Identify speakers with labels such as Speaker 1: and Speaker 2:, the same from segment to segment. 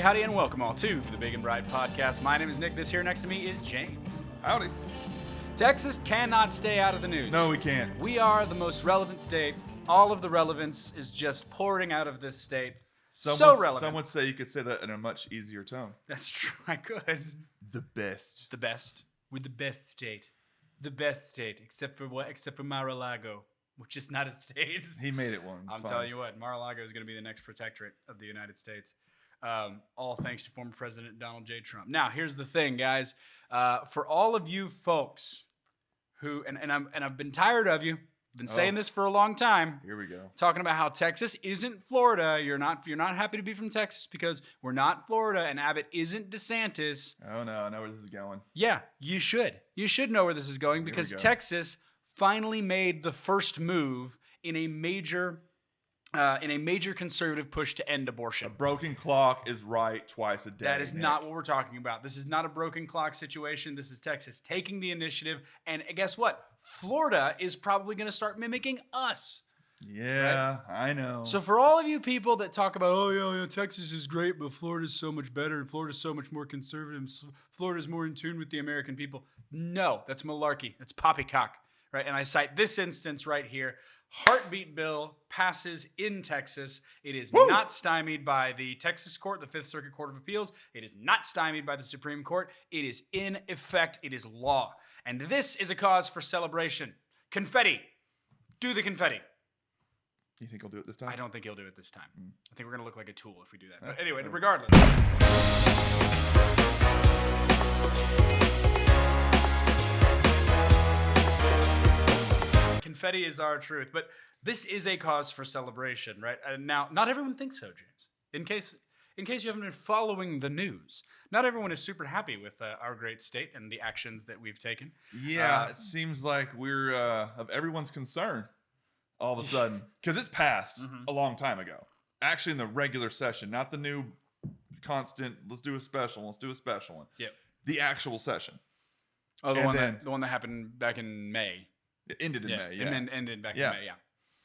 Speaker 1: howdy, and welcome all to the Big and Bright Podcast. My name is Nick. This here next to me is James.
Speaker 2: Howdy.
Speaker 1: Texas cannot stay out of the news.
Speaker 2: No, we can't.
Speaker 1: We are the most relevant state. All of the relevance is just pouring out of this state. So relevant.
Speaker 2: Some would say you could say that in a much easier tone.
Speaker 1: That's true. I could.
Speaker 2: The best.
Speaker 1: The best. We're the best state. The best state, except for what? Except for Mar-a-Lago, which is not a state.
Speaker 2: He made it one.
Speaker 1: I'm telling you what, Mar-a-Lago is going to be the next protectorate of the United States. All thanks to former President Donald J. Trump. Now, here's the thing, guys. For all of you folks who, and I've been tired of you. Been saying this for a long time.
Speaker 2: Here we go.
Speaker 1: Talking about how Texas isn't Florida. You're not happy to be from Texas because we're not Florida, and Abbott isn't DeSantis.
Speaker 2: Oh no, I know where this is going.
Speaker 1: Yeah, you should. You should know where this is going because Texas finally made the first move in a major conservative push to end abortion.
Speaker 2: A broken clock is right twice a day.
Speaker 1: That is
Speaker 2: Nick.
Speaker 1: not what we're talking about. This is not a broken clock situation. This is Texas taking the initiative. And guess what? Florida is probably going to start mimicking us.
Speaker 2: Yeah, right? I know.
Speaker 1: So for all of you people that talk about, oh, yeah, Texas is great, but Florida's so much better, and Florida's so much more conservative, Florida's more in tune with the American people. No, that's malarkey. That's poppycock, right? And I cite this instance right here. Heartbeat bill passes in Texas. It is not stymied by the Texas court, the Fifth Circuit Court of Appeals. It is not stymied by the Supreme Court. It is in effect. It is law. And this is a cause for celebration. Confetti. Do the confetti.
Speaker 2: You think he'll do it this time?
Speaker 1: I don't think he'll do it this time. I think we're going to look like a tool if we do that. But anyway, regardless. Confetti is our truth, but this is a cause for celebration, right? And now, not everyone thinks so, James. In case you haven't been following the news, not everyone is super happy with our great state and the actions that we've taken.
Speaker 2: Yeah, it seems like we're of everyone's concern all of a sudden because it's passed a long time ago. Actually, in the regular session, not the new constant. Let's do a special one. Yep. The actual session.
Speaker 1: Oh, the one that happened back in May.
Speaker 2: It ended in May, yeah.
Speaker 1: And then ended back in May, yeah.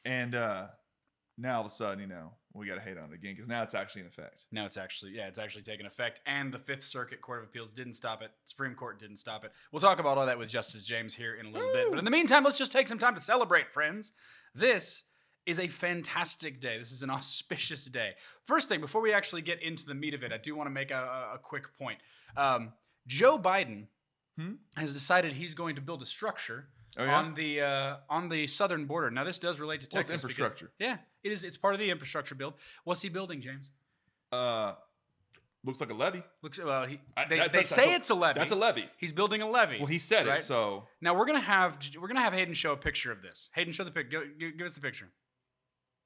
Speaker 2: And now all of a sudden, we got to hate on it again because now it's actually in effect.
Speaker 1: Now it's actually taking effect. And the Fifth Circuit Court of Appeals didn't stop it. Supreme Court didn't stop it. We'll talk about all that with Justice James here in a little bit. But in the meantime, let's just take some time to celebrate, friends. This is a fantastic day. This is an auspicious day. First thing, before we actually get into the meat of it, I do want to make a quick point. Joe Biden has decided he's going to build a structure on the southern border. Now, this does relate to Texas.
Speaker 2: It's infrastructure.
Speaker 1: It is. It's part of the infrastructure build. What's he building, James?
Speaker 2: Looks like a levee.
Speaker 1: They say it's a levee.
Speaker 2: That's a levee.
Speaker 1: He's building a levee.
Speaker 2: Well, he said it. So
Speaker 1: now we're gonna have Hayden show a picture of this. Hayden, show the pic. Give us the picture.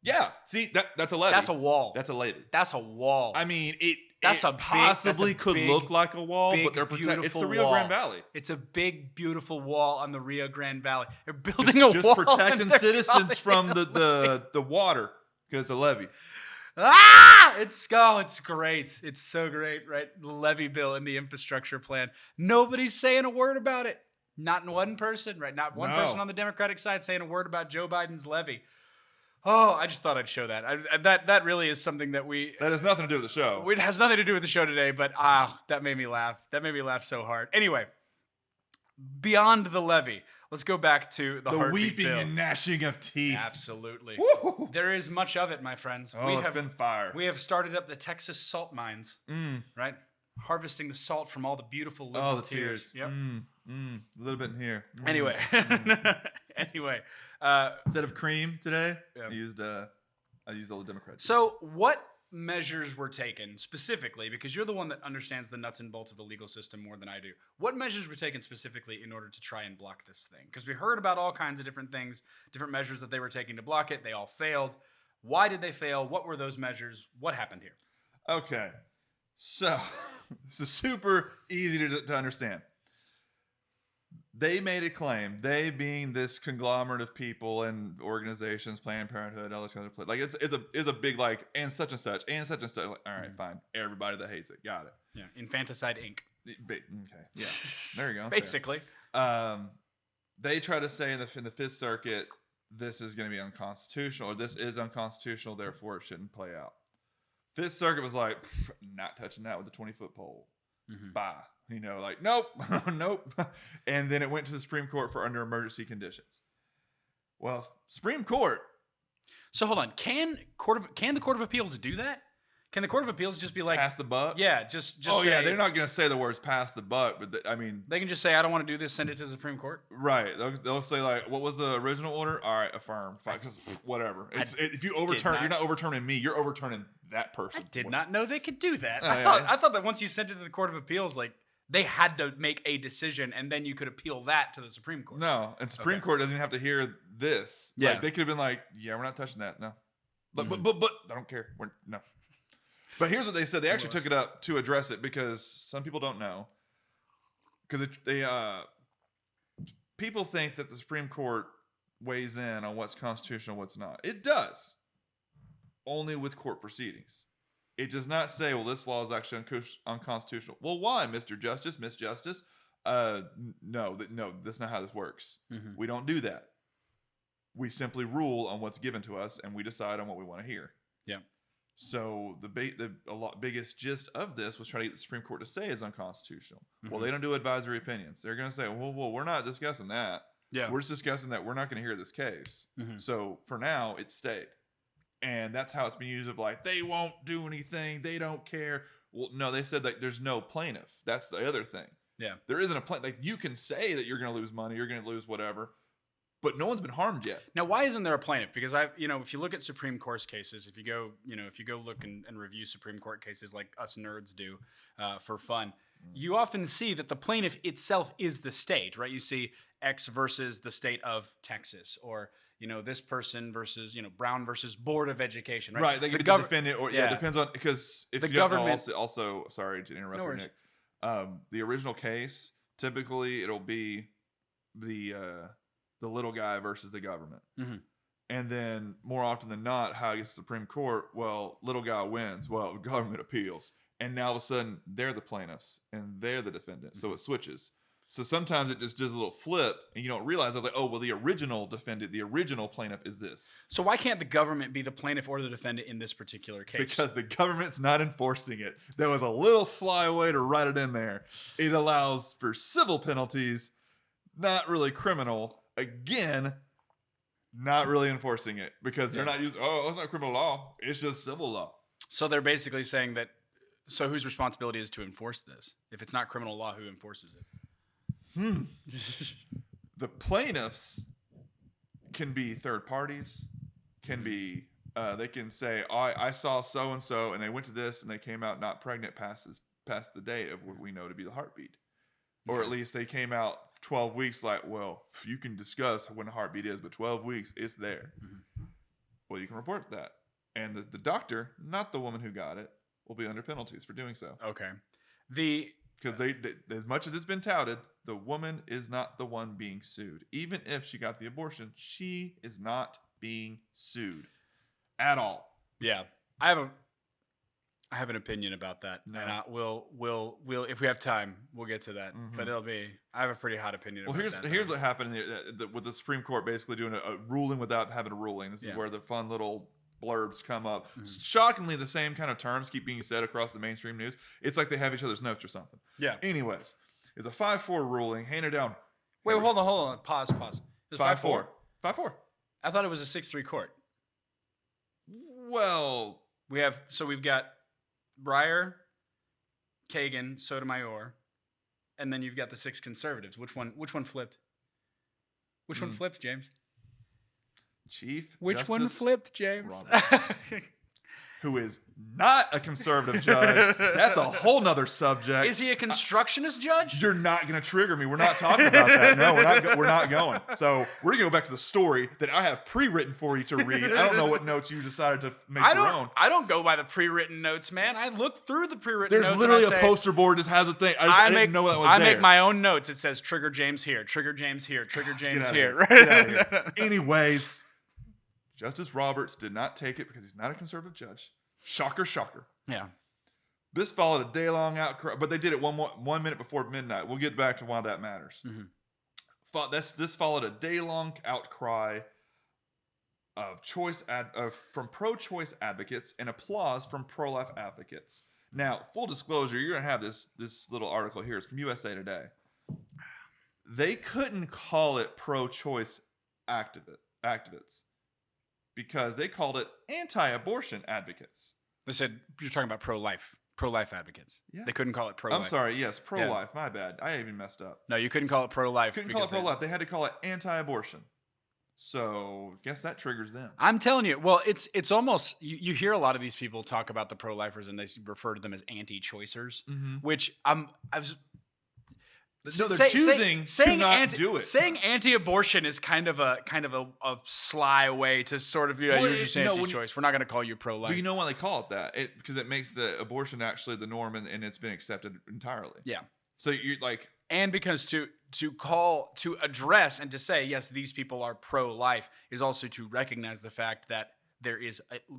Speaker 2: Yeah. See, that's a levee.
Speaker 1: That's a wall.
Speaker 2: That's a levee.
Speaker 1: That's a wall.
Speaker 2: I mean, it could look like a wall, but they're protecting. It's the Rio Grande Valley.
Speaker 1: It's a big, beautiful wall on the Rio Grande Valley. They're building a wall.
Speaker 2: Just protecting citizens from the water because it's a levee.
Speaker 1: It's great. It's so great, right? The levee bill and the infrastructure plan. Nobody's saying a word about it. Not one person, right? Not one person on the Democratic side saying a word about Joe Biden's levee. Oh, I just thought I'd show that. That really is something that that
Speaker 2: has nothing to do with the show.
Speaker 1: It has nothing to do with the show today, but that made me laugh. That made me laugh so hard. Anyway, beyond the levee, let's go back to the
Speaker 2: weeping
Speaker 1: bill.
Speaker 2: and gnashing of teeth.
Speaker 1: Absolutely.
Speaker 2: Woo!
Speaker 1: There is much of it, my friends.
Speaker 2: It's been fire.
Speaker 1: We have started up the Texas salt mines, right? Harvesting the salt from all the beautiful liberal tears. Yep.
Speaker 2: A little bit in here.
Speaker 1: Anyway.
Speaker 2: Instead of cream today, I used all the Democrats.
Speaker 1: So what measures were taken specifically, because you're the one that understands the nuts and bolts of the legal system more than I do. What measures were taken specifically in order to try and block this thing? Because we heard about all kinds of different things, different measures that they were taking to block it. They all failed. Why did they fail? What were those measures? What happened here?
Speaker 2: Okay. So this is super easy to understand. They made a claim, they being this conglomerate of people and organizations, Planned Parenthood, all this kind of like it's a big like and such and such and such and such. Like, all right, fine. Everybody that hates it, got it.
Speaker 1: Yeah, Infanticide Inc.
Speaker 2: Okay, yeah, there you go.
Speaker 1: Basically,
Speaker 2: they try to say in the Fifth Circuit this is going to be unconstitutional, or this is unconstitutional, therefore it shouldn't play out. Fifth Circuit was like, not touching that with a 20-foot pole.
Speaker 1: Mm-hmm.
Speaker 2: Bye. Like, nope, nope. And then it went to the Supreme Court for under emergency conditions. Well, Supreme Court.
Speaker 1: So hold on. Can the Court of Appeals do that? Can the Court of Appeals just be like
Speaker 2: pass the buck?
Speaker 1: Yeah, just
Speaker 2: oh
Speaker 1: say,
Speaker 2: yeah, they're not going to say the words pass the buck, but
Speaker 1: they can just say I don't want to do this. Send it to the Supreme Court.
Speaker 2: Right. They'll say like, what was the original order? All right, affirm. Because whatever. If you overturn, you're not overturning me. You're overturning that person.
Speaker 1: I did not know they could do that.
Speaker 2: Oh,
Speaker 1: I thought that once you sent it to the Court of Appeals, like they had to make a decision and then you could appeal that to the Supreme Court.
Speaker 2: No, and Supreme Court doesn't even have to hear this.
Speaker 1: Yeah,
Speaker 2: like, they could have been like, yeah, we're not touching that. No, but I don't care. No. But here's what they said. They actually took it up to address it because some people don't know. Because people think that the Supreme Court weighs in on what's constitutional, what's not. It does, only with court proceedings. It does not say, well, this law is actually unconstitutional. Well, why, Mr. Justice, Miss Justice? No, that's not how this works.
Speaker 1: Mm-hmm.
Speaker 2: We don't do that. We simply rule on what's given to us, and we decide on what we want to hear.
Speaker 1: Yeah.
Speaker 2: So the biggest gist of this was trying to get the Supreme Court to say is unconstitutional.
Speaker 1: Mm-hmm.
Speaker 2: Well, they don't do advisory opinions. They're going to say, well, we're not discussing that.
Speaker 1: Yeah.
Speaker 2: We're just discussing that we're not going to hear this case.
Speaker 1: Mm-hmm.
Speaker 2: So for now, it stayed. And that's how it's been used of like, they won't do anything. They don't care. Well, no, they said that there's no plaintiff. That's the other thing.
Speaker 1: Yeah.
Speaker 2: There isn't a plaintiff. Like, you can say that you're going to lose money. You're going to lose whatever. But no one's been harmed yet.
Speaker 1: Now, why isn't there a plaintiff? Because if you look at Supreme Court cases, if you go look and review Supreme Court cases like us nerds do for fun, you often see that the plaintiff itself is the state, right? You see X versus the state of Texas, or this person versus Brown versus Board of Education, right?
Speaker 2: Right. They get to defend it, or it depends on, because if
Speaker 1: the
Speaker 2: you
Speaker 1: government
Speaker 2: also sorry to interrupt you, Nick. The original case, typically it'll be the little guy versus the government. Mm-hmm. And then more often than not, how it gets the Supreme Court, well, little guy wins. Well, the government appeals. And now all of a sudden, they're the plaintiffs and they're the defendants. Mm-hmm. So it switches. So sometimes it just does a little flip and you don't realize. I was like, oh, well, the original defendant, the original plaintiff is this.
Speaker 1: So why can't the government be the plaintiff or the defendant in this particular case?
Speaker 2: Because the government's not enforcing it. There was a little sly way to write it in there. It allows for civil penalties, not really criminal. Again, not really enforcing it because they're not using, it's not criminal law. It's just civil law.
Speaker 1: So they're basically saying that, so whose responsibility is to enforce this? If it's not criminal law, who enforces it?
Speaker 2: The plaintiffs can be third parties, can be, they can say, I saw so-and-so and they went to this and they came out not pregnant past the day of what we know to be the heartbeat. Or at least they came out 12 weeks like, well, you can discuss when a heartbeat is, but 12 weeks, it's there. Mm-hmm. Well, you can report that. And the doctor, not the woman who got it, will be under penalties for doing so.
Speaker 1: Okay.
Speaker 2: Because they, as much as it's been touted, the woman is not the one being sued. Even if she got the abortion, she is not being sued at all.
Speaker 1: Yeah. I have an opinion about that. No. And we'll if we have time, we'll get to that. Mm-hmm. But I have a pretty hot opinion about that. Here's
Speaker 2: what happened with the Supreme Court basically doing a ruling without having a ruling. This is where the fun little blurbs come up. Mm-hmm. Shockingly, the same kind of terms keep being said across the mainstream news. It's like they have each other's notes or something.
Speaker 1: Yeah.
Speaker 2: Anyways, it's a 5-4 ruling handed down.
Speaker 1: Wait, hold on. Pause.
Speaker 2: 5-4. 5-4.
Speaker 1: I thought it was a 6-3 court.
Speaker 2: Well,
Speaker 1: we've got Breyer, Kagan, Sotomayor, and then you've got the 6 conservatives. Which one flipped? Which one flipped, James?
Speaker 2: Chief
Speaker 1: Which
Speaker 2: Justice
Speaker 1: one flipped, James?
Speaker 2: Who is not a conservative judge. That's a whole nother subject.
Speaker 1: Is he a constructionist judge?
Speaker 2: You're not going to trigger me. We're not talking about that. No, we're not going. So we're going to go back to the story that I have pre-written for you to read. I don't know what notes you decided to make your own.
Speaker 1: I don't go by the pre-written notes, man. I looked through the pre-written notes.
Speaker 2: There's literally a poster board that just has a thing. I didn't know that was there.
Speaker 1: I make my own notes. It says trigger James here, trigger James here, trigger James here.
Speaker 2: Get out of here. Anyways, Justice Roberts did not take it because he's not a conservative judge. Shocker.
Speaker 1: Yeah.
Speaker 2: This followed a day-long outcry, but they did it 1 minute before midnight. We'll get back to why that matters. Mm-hmm. This followed a day-long outcry from pro-choice advocates and applause from pro-life advocates. Now, full disclosure, you're gonna have this little article here. It's from USA Today. They couldn't call it pro-choice activists because they called it anti-abortion advocates.
Speaker 1: They said you're talking about pro-life advocates.
Speaker 2: Yeah.
Speaker 1: They couldn't call it pro-life.
Speaker 2: I'm sorry. Yes, pro-life. Yeah. My bad. I even messed up.
Speaker 1: No, you couldn't call it pro-life.
Speaker 2: Couldn't call it pro-life. They had to call it anti-abortion. So, guess that triggers them.
Speaker 1: I'm telling you. Well, it's almost you hear a lot of these people talk about the pro-lifers and they refer to them as anti-choicers, which
Speaker 2: So they're choosing to not do it.
Speaker 1: Saying anti-abortion is kind of a sly way to sort of you're just anti-choice. We're not going to call you pro-life.
Speaker 2: But you know why they call it that? Because it makes the abortion actually the norm and it's been accepted entirely.
Speaker 1: Yeah.
Speaker 2: So you're like,
Speaker 1: and because to address and to say yes, these people are pro-life is also to recognize the fact that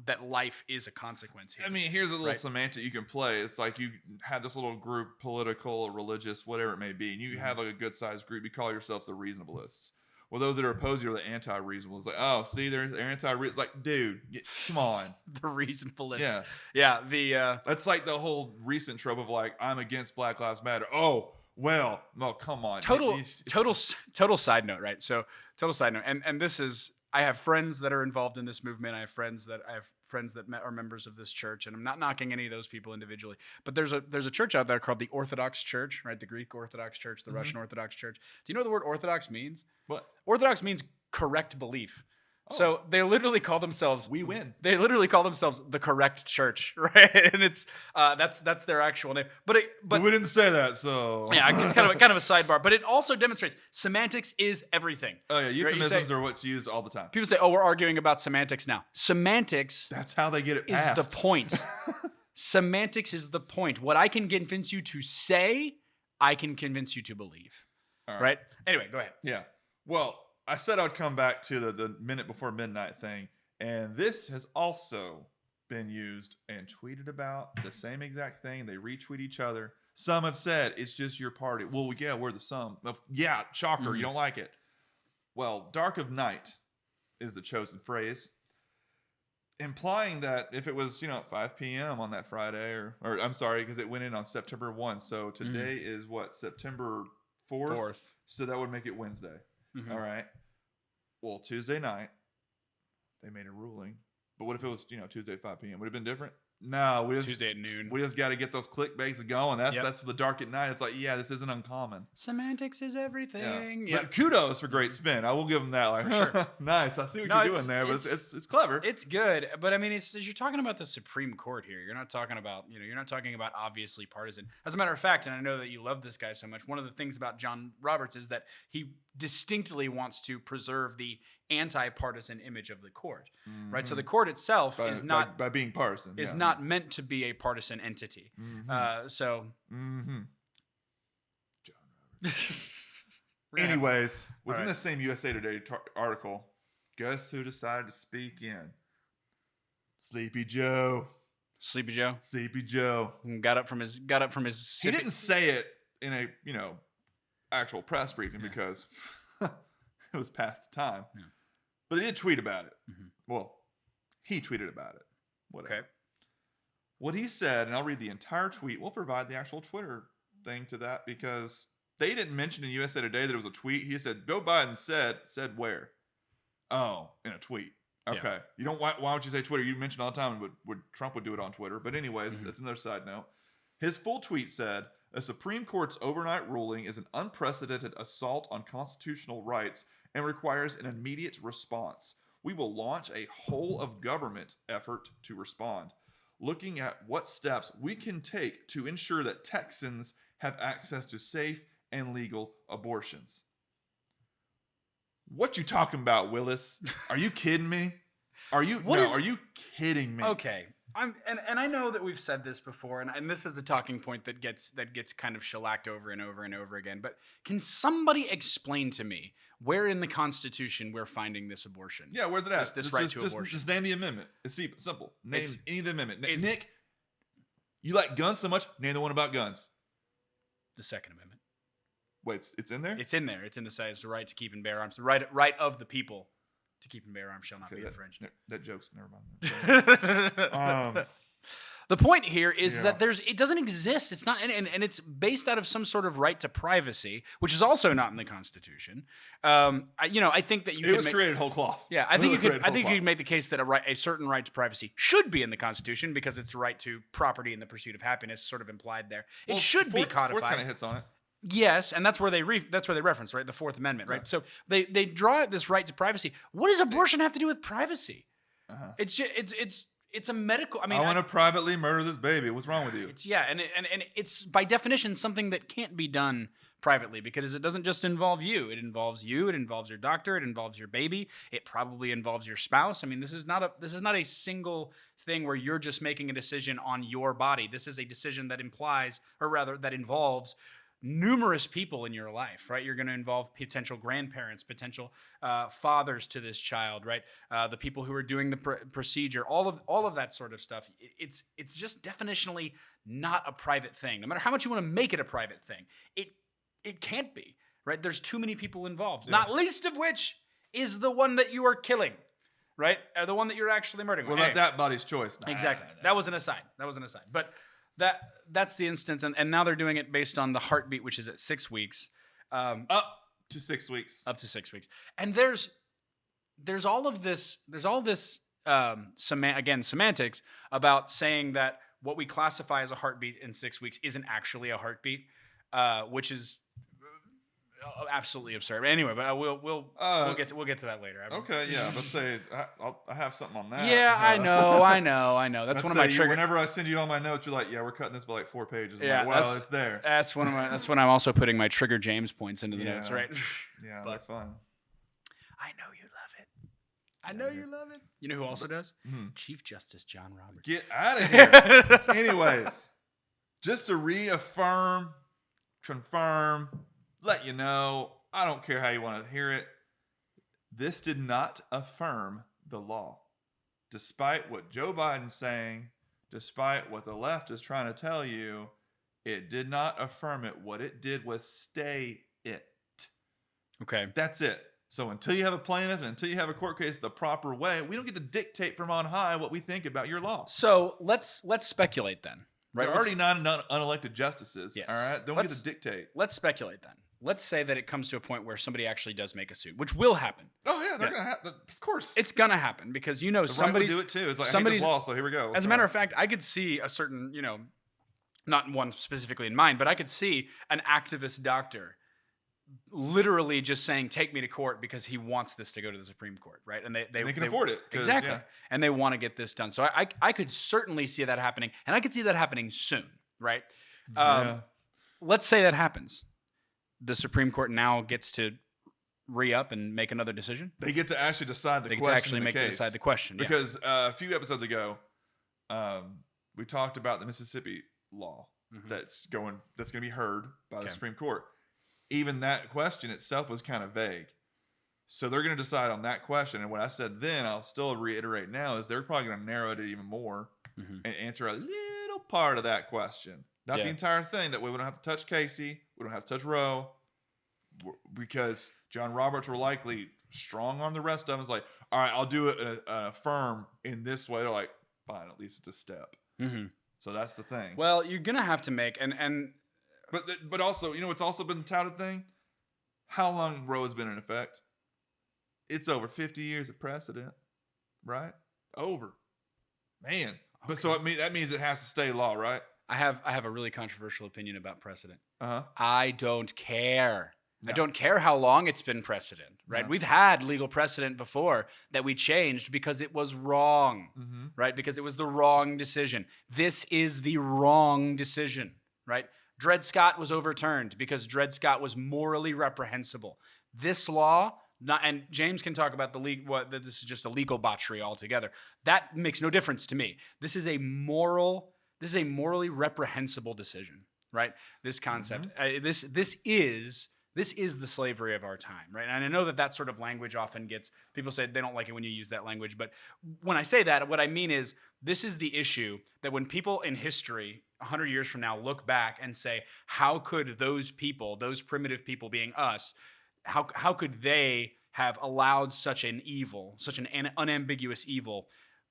Speaker 1: that life is a consequence here.
Speaker 2: I mean, here's a little semantic you can play. It's like you have this little group, political, religious, whatever it may be, and you have like a good-sized group. You call yourselves the reasonableists. Well, those that are opposed to you are the anti-reasonable. Like, oh, see, they're anti-reasonable. Like, dude, come on.
Speaker 1: The reasonableists.
Speaker 2: Yeah.
Speaker 1: Yeah.
Speaker 2: That's like the whole recent trope of like, I'm against Black Lives Matter. Oh, well, no, come on.
Speaker 1: Total side note, right? So total side note. And this is, I have friends that are involved in this movement. I have friends that are members of this church, and I'm not knocking any of those people individually. But there's a church out there called the Orthodox Church, right? The Greek Orthodox Church, the Russian Orthodox Church. Do you know what the word Orthodox means?
Speaker 2: What?
Speaker 1: Orthodox means correct belief. Oh. So they literally call themselves.
Speaker 2: We win.
Speaker 1: They literally call themselves the correct church, right? And it's that's their actual name. But
Speaker 2: we didn't say that, so
Speaker 1: yeah, it's kind of a sidebar. But it also demonstrates semantics is everything.
Speaker 2: Oh yeah, euphemisms are what's used all the time.
Speaker 1: People say, "Oh, we're arguing about semantics now." Semantics.
Speaker 2: That's how they get it passed.
Speaker 1: Is the point. Semantics is the point. What I can convince you to say, I can convince you to believe. All right. Anyway, go ahead.
Speaker 2: Yeah. Well, I said I'd come back to the minute before midnight thing, and this has also been used and tweeted about the same exact thing. They retweet each other. Some have said it's just your party. Well, yeah, we're the sum. Yeah, shocker, you don't like it. Well, dark of night is the chosen phrase, implying that if it was 5 p.m. on that Friday, or I'm sorry, because it went in on September 1. So today is what, September 4th? So that would make it Wednesday. Mm-hmm. All right. Well, Tuesday night, they made a ruling. But what if it was, Tuesday at 5 p.m.? Would it have been different? No.
Speaker 1: Tuesday at noon.
Speaker 2: We just got to get those clickbaits going. That's the dark at night. It's like, yeah, this isn't uncommon.
Speaker 1: Semantics is everything.
Speaker 2: Yeah. But kudos for great spin. I will give them that. Like, sure. Nice. I see what you're doing there. But it's clever.
Speaker 1: It's good. But I mean, you're talking about the Supreme Court here. You're not talking about, obviously partisan. As a matter of fact, and I know that you love this guy so much, one of the things about John Roberts is that he distinctly wants to preserve the anti-partisan image of the court, right? So the court itself is not
Speaker 2: by being partisan
Speaker 1: is not meant to be a partisan entity.
Speaker 2: John Roberts. Anyways, within the same USA Today article, guess who decided to speak in? Sleepy Joe.
Speaker 1: Sleepy Joe.
Speaker 2: Sleepy Joe
Speaker 1: got up from his.
Speaker 2: He didn't say it in a actual press briefing because it was past the time. Yeah. But they did tweet about it. Well, he tweeted about it. Whatever. Okay. What he said, and I'll read the entire tweet. We'll provide the actual Twitter thing to that because they didn't mention in USA Today that it was a tweet. He said, Joe Biden said where? Oh, in a tweet. Okay. Yeah. Why don't you say Twitter? You mentioned all the time Trump would do it on Twitter. But anyways, that's another side note. His full tweet said, a Supreme Court's overnight ruling is an unprecedented assault on constitutional rights and requires an immediate response. We will launch a whole of government effort to respond, looking at what steps we can take to ensure that Texans have access to safe and legal abortions. What you talking about, Willis? Are you kidding me? Are you kidding me?
Speaker 1: Okay. And I know that we've said this before, and this is a talking point that gets kind of shellacked over and over and over again. But can somebody explain to me where in the Constitution we're finding this abortion?
Speaker 2: Yeah, where's it at?
Speaker 1: This right to abortion.
Speaker 2: Just name the amendment. It's simple. Name any of the amendment. Nick, you like guns so much? Name the one about guns.
Speaker 1: The Second Amendment.
Speaker 2: Wait, it's in there?
Speaker 1: It's in there. It's in the right to keep and bear arms. The right of the people To keep and bear arms shall not be infringed.
Speaker 2: That joke's never mind.
Speaker 1: The point here is that it doesn't exist. It's not, and it's based out of some sort of right to privacy, which is also not in the Constitution. I think that
Speaker 2: it was created whole cloth.
Speaker 1: Yeah, I think you could make the case that a certain right to privacy should be in the Constitution because it's a right to property and the pursuit of happiness, sort of implied there. It should be codified.
Speaker 2: Fourth kind of hits on it.
Speaker 1: Yes, and that's where they reference, right, the Fourth Amendment, right? Yeah. So they draw this right to privacy. What does abortion have to do with privacy? Uh-huh. It's a medical. I
Speaker 2: want to privately murder this baby. What's wrong with you?
Speaker 1: And it's by definition something that can't be done privately because it doesn't just involve you. It involves you. It involves your doctor. It involves your baby. It probably involves your spouse. I mean, this is not a single thing where you're just making a decision on your body. This is a decision that involves numerous people in your life, right? You're going to involve potential grandparents, potential fathers to this child, right? The people who are doing the procedure, all of that sort of stuff. It's just definitionally not a private thing. No matter how much you want to make it a private thing, it can't be, right? There's too many people involved, not least of which is the one that you are killing, right? The one that you're actually murdering.
Speaker 2: What about that body's choice?
Speaker 1: Exactly. That was an aside. But that's the instance, and now they're doing it based on the heartbeat, which is at 6 weeks.
Speaker 2: Up to 6 weeks.
Speaker 1: Up to 6 weeks. And there's all this semantics about saying that what we classify as a heartbeat in 6 weeks isn't actually a heartbeat, which is absolutely absurd. But anyway, but we'll get to that later.
Speaker 2: Okay, yeah. Let's say I have something on that.
Speaker 1: Yeah, I know. That's one of my triggers.
Speaker 2: Whenever I send you all my notes, you're like, "Yeah, we're cutting this by like 4 pages." I'm like, well, it's there.
Speaker 1: That's when I'm also putting my trigger James points into the notes, right?
Speaker 2: Yeah, they're fun.
Speaker 1: I know you love it. You know who also does? Chief Justice John Roberts.
Speaker 2: Get out of here. Anyways, just to reaffirm, confirm, let you know, I don't care how you want to hear it. This did not affirm the law. Despite what Joe Biden's saying, despite what the left is trying to tell you, it did not affirm it. What it did was stay it.
Speaker 1: Okay.
Speaker 2: That's it. So until you have a plaintiff and until you have a court case the proper way, we don't get to dictate from on high what we think about your law.
Speaker 1: So let's speculate then. Right?
Speaker 2: There are already 9 unelected justices. Yes. All right. Don't get to dictate.
Speaker 1: Let's speculate then. Let's say that it comes to a point where somebody actually does make a suit, which will happen.
Speaker 2: Oh yeah, they're gonna happen. Of course,
Speaker 1: it's gonna happen because somebody
Speaker 2: do it too. It's like I hate this law, so here we go.
Speaker 1: As a matter of fact, I could see a certain, not one specifically in mind, but I could see an activist doctor literally just saying, "Take me to court," because he wants this to go to the Supreme Court, right? And they
Speaker 2: can afford it
Speaker 1: exactly, and they want to get this done. So I could certainly see that happening, and I could see that happening soon, right? Let's say that happens. The Supreme Court now gets to re-up and make another decision.
Speaker 2: They get to actually decide the question. They get to actually decide the question. Because a few episodes ago, we talked about the Mississippi law that's going to be heard by the Supreme Court. Even that question itself was kind of vague. So they're going to decide on that question. And what I said then, I'll still reiterate now, is they're probably going to narrow it even more and answer a little part of that question. Not the entire thing. That way we don't have to touch Casey. We don't have to touch Roe. Because John Roberts will likely strong-arm the rest of them. It's like, all right, I'll do it in a firm in this way. They're like, fine, at least it's a step. Mm-hmm. So that's the thing.
Speaker 1: Well, you're going to have to make...
Speaker 2: But also, what's also been the touted thing? How long Roe has been in effect? It's over 50 years of precedent, right? Over. Man. Okay. But so that means it has to stay law, right?
Speaker 1: I have a really controversial opinion about precedent.
Speaker 2: Uh-huh.
Speaker 1: I don't care. No. I don't care how long it's been precedent, right? No. We've had legal precedent before that we changed because it was wrong, right? Because it was the wrong decision. This is the wrong decision, right? Dred Scott was overturned because Dred Scott was morally reprehensible. This law, and James can talk about this is just a legal botchery altogether. That makes no difference to me. This is a morally reprehensible decision, right? This concept, this is the slavery of our time, right? And I know that sort of language often people say they don't like it when you use that language, but when I say that, what I mean is this is the issue that when people in history 100 years from now look back and say, how could those people, those primitive people being us, how could they have allowed such an unambiguous evil,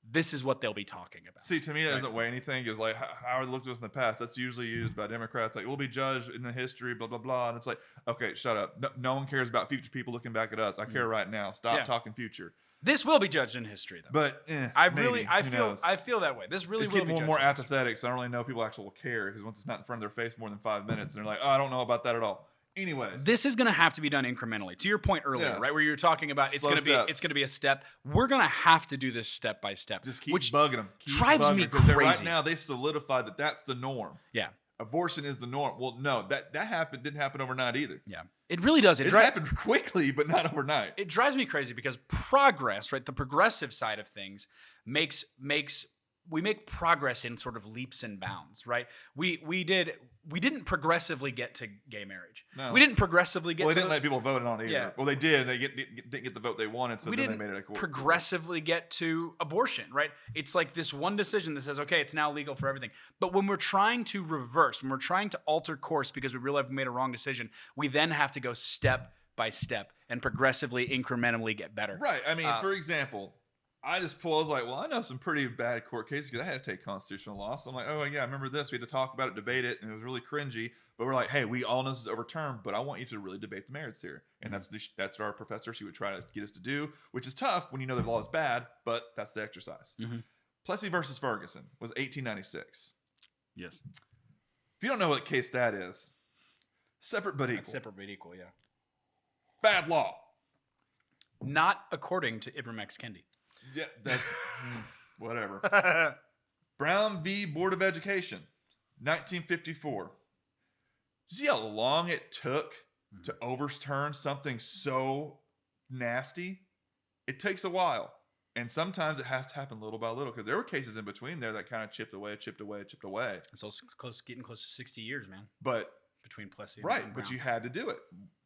Speaker 1: this is what they'll be talking about.
Speaker 2: See, to me, it doesn't weigh anything. It's like, how are they looked at us in the past? That's usually used by Democrats. Like, we'll be judged in the history, blah, blah, blah. And it's like, okay, shut up. No one cares about future people looking back at us. I care right now. Stop talking future.
Speaker 1: This will be judged in history, though.
Speaker 2: But
Speaker 1: I feel that way. This really
Speaker 2: it's
Speaker 1: will
Speaker 2: getting
Speaker 1: be
Speaker 2: more and more
Speaker 1: judged in history.
Speaker 2: apathetic, so I don't really know if people actually will care, because once it's not in front of their face more than 5 minutes, and they're like, oh, I don't know about that at all. Anyways,
Speaker 1: this is going to have to be done incrementally. To your point earlier, right, where you're talking about it's going to be a step. We're going to have to do this step by step.
Speaker 2: Just keep bugging them.
Speaker 1: Drives me crazy.
Speaker 2: Right now, they solidified that that's the norm.
Speaker 1: Yeah.
Speaker 2: Abortion is the norm. Well, no, that didn't happen overnight either.
Speaker 1: Yeah. It really does.
Speaker 2: It happened quickly, but not overnight.
Speaker 1: It drives me crazy because progress, right, the progressive side of things we make progress in sort of leaps and bounds, right? We didn't progressively get to gay marriage.
Speaker 2: No.
Speaker 1: We didn't progressively get.
Speaker 2: Well, they didn't let people vote on it either.
Speaker 1: Yeah.
Speaker 2: Well, they did. They didn't get the vote they wanted, so then they made it a court.
Speaker 1: Progressively get to abortion, right? It's like this one decision that says, okay, it's now legal for everything. But when we're trying to reverse, when we're trying to alter course because we realize we made a wrong decision, we then have to go step by step and progressively, incrementally get better.
Speaker 2: Right. I mean, for example, I was like, well, I know some pretty bad court cases because I had to take constitutional law. So I'm like, oh, yeah, I remember this. We had to talk about it, debate it, and it was really cringy. But we're like, hey, we all know this is overturned, but I want you to really debate the merits here. And that's what our professor, she would try to get us to do, which is tough when you know the law is bad, but that's the exercise.
Speaker 1: Mm-hmm.
Speaker 2: Plessy versus Ferguson was 1896.
Speaker 1: Yes.
Speaker 2: If you don't know what case that is, separate but equal.
Speaker 1: Separate but equal, yeah.
Speaker 2: Bad law.
Speaker 1: Not according to Ibram X. Kendi.
Speaker 2: Yeah, that's whatever. Brown v. Board of Education, 1954. See how long it took to overturn something so nasty? It takes a while. And sometimes it has to happen little by little, because there were cases in between there that kind of chipped away. It's
Speaker 1: also getting close to 60 years, man.
Speaker 2: But
Speaker 1: between Plessy and
Speaker 2: Brown. But you had to do it.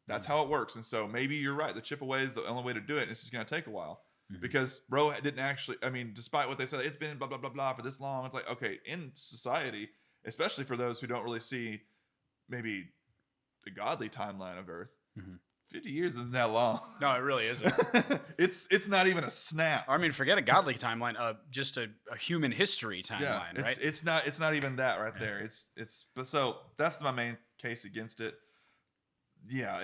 Speaker 2: That's how it works. And so maybe you're right. The chip away is the only way to do it. And it's just going to take a while. Because Roe didn't actually, I mean, despite what they said, it's been blah, blah, blah, blah for this long. It's like, okay, in society, especially for those who don't really see maybe the godly timeline of Earth, 50 years isn't that long.
Speaker 1: No, it really isn't.
Speaker 2: It's not even a snap.
Speaker 1: I mean, forget a godly timeline, just a human history timeline, right?
Speaker 2: It's not even that right there. But so that's my main case against it. Yeah,